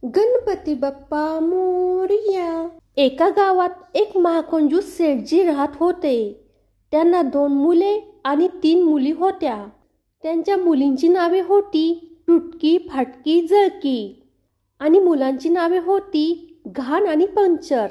गणपती बाप्पा मोरया। एका गावात एक महाकंजूस सेठजी राहत होते। त्यांना 2 मुले आणि 3 मुली होत्या। त्यांच्या मुलींची नावे होती टुटकी, फाटकी, जळकी आणि मुलांची नावे होती घाण आणि पंचर।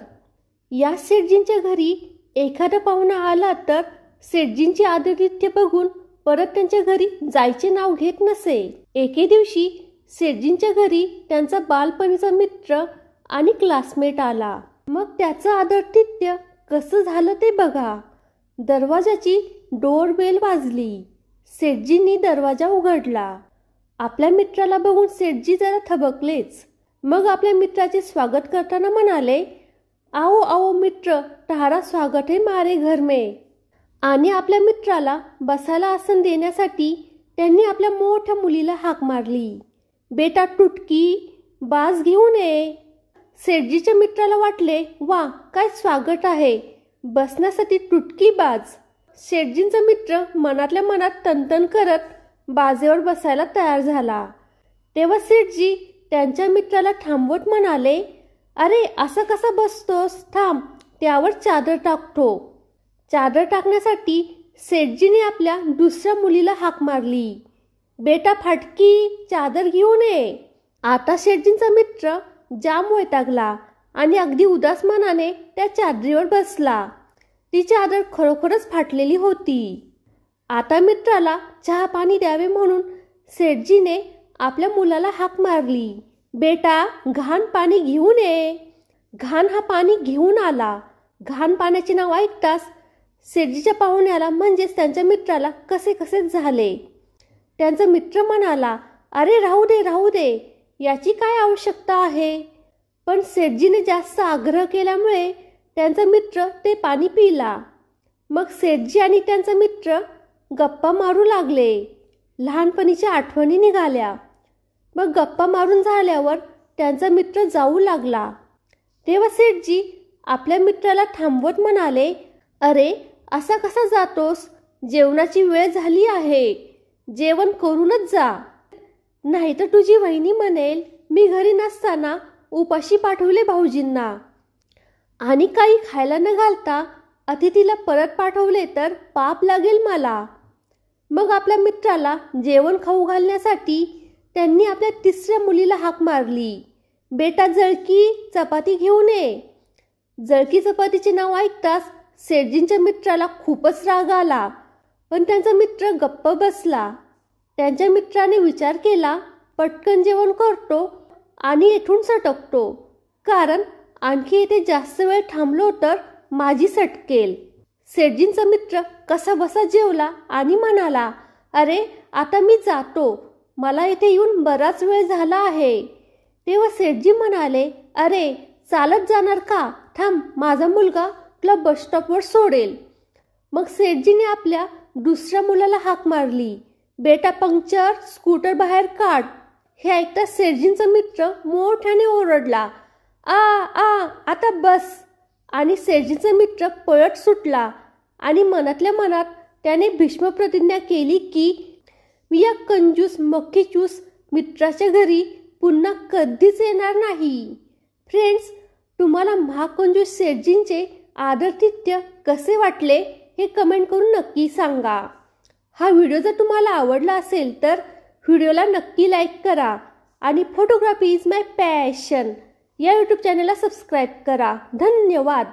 या सेठजींच्या घरी एखादा पाहुणा आला तर सेठजींची आदरातिथ्य बघून परत त्यांच्या घरी जायचे नाव घेत नसे। एके दिवशी सेठजींच्या घरी त्यांचा बालपणीचा मित्र आणि क्लासमेट आला। मग त्याचं आदरातिथ्य कसं झालं ते बघा। दरवाजाची डोरबेल वाजली। सेठजींनी दरवाजा उघडला। आपल्या मित्राला बघून सेठजी जरा थबकलेच। मग आपल्या मित्राचे स्वागत करताना म्हणाले, आओ आओ मित्र, तुम्हारा स्वागत है मारे घर में। आणि आपल्या मित्राला बसायला आसन देण्यासाठी त्यांनी आपल्या मोठ्या मुलीला हाक मारली, बेटा टुटकी, बाज घेऊन ये। सेठजीच्या मित्राला वाटले, वा काय स्वागत आहे, बसण्यासाठी टुटकी बाज। सेठजींचा मित्र मनातल्या मनात तनतन करत बाजेवर बसायला तयार झाला। तेव्हा सेठजी त्यांच्या मित्राला थांबवत म्हणाले, अरे असं कसा बसतोस, थांब त्यावर चादर टाकतो। चादर टाकण्यासाठी सेठजीने आपल्या दुसऱ्या मुलीला हाक मारली, बेटा फाटकी, चादर घेऊन ये। आता सेठजींचा मित्र जाम वैतागला आणि अगदी उदास मनाने त्या चादरीवर बसला। ती चादर खरोखरच फाटलेली होती। आता मित्राला चहा पाणी द्यावे म्हणून सेठजीने आपल्या मुलाला हाक मारली, बेटा घाण पाणी घेऊन ये। घाण हा पाणी घेऊन आला। घाण पाण्याचे नाव ऐकताच सेठजीच्या पाहुण्याला म्हणजेच त्यांच्या मित्राला कसे कसे झाले। त्यांचा मित्र म्हणाला, अरे राहू दे, याची काय आवश्यकता आहे। पण सेठजीने जास्त आग्रह केल्यामुळे त्यांचा मित्र ते पाणी पिला। मग सेठजी आणि त्यांचा मित्र गप्पा मारू लागले। लहानपणीच्या आठवणी निघाल्या। मग गप्पा मारून झाल्यावर त्यांचा मित्र जाऊ लागला। तेव्हा सेठजी आपल्या मित्राला थांबवत म्हणाले, अरे असा कसा जातोस, जेवणाची वेळ झाली आहे, जेवण करूनच जा, नाही तर तुझी वहिनी म्हणेल मी घरी नसताना उपाशी पाठवले भाऊजींना, आणि काही खायला न घालता अतिथीला परत पाठवले तर पाप लागेल मला। मग आपल्या मित्राला जेवण खाऊ घालण्यासाठी त्यांनी आपल्या तिसऱ्या मुलीला हाक मारली, बेटा जळकी, चपाती घेऊन ये। जळकी चपातीचे नाव ऐकताच सेठजींच्या मित्राला खूपच राग आला, पण त्यांचा मित्र गप्प बसला। त्यांच्या मित्राने विचार केला, पटकन जेवण करतो आणि येथून सटकतो, कारण आणखी येथे जास्त वेळ थांबलो तर माझी सटकेल। सेठजींचा मित्र कसा बसा जेवला आणि म्हणाला, अरे आता मी जातो, मला येथे येऊन बराच वेळ झाला आहे। तेव्हा सेठजी म्हणाले, अरे चालत जाणार का, थांब माझा मुलगा तुला बस स्टॉपवर सोडेल। मग सेठजीने आपल्या दुसऱ्या मुलाला हाक मारली, बेटा पंक्चर, स्कूटर बाहेर काढ। हे ऐकता सेठजींचा मित्र मोठ्याने ओरडला, आ आता बस। आणि सेठजींचा मित्र पळत सुटला आणि मनातल्या मनात त्याने भीष्म प्रतिज्ञा केली की मी या कंजूस मक्खीचूस मित्राच्या घरी पुन्हा कधीच येणार नाही। फ्रेंड्स, तुम्हाला महाकंजूस सेठजींचे आदरातिथ्य कसे वाटले हे कमेंट करून नक्की सांगा। हा व्हिडिओ जर तुम्हाला आवडला असेल तर व्हिडिओला नक्की लाईक करा आणि फोटोग्राफी इज माय पॅशन या यूट्यूब चॅनलला सबस्क्राईब करा। धन्यवाद।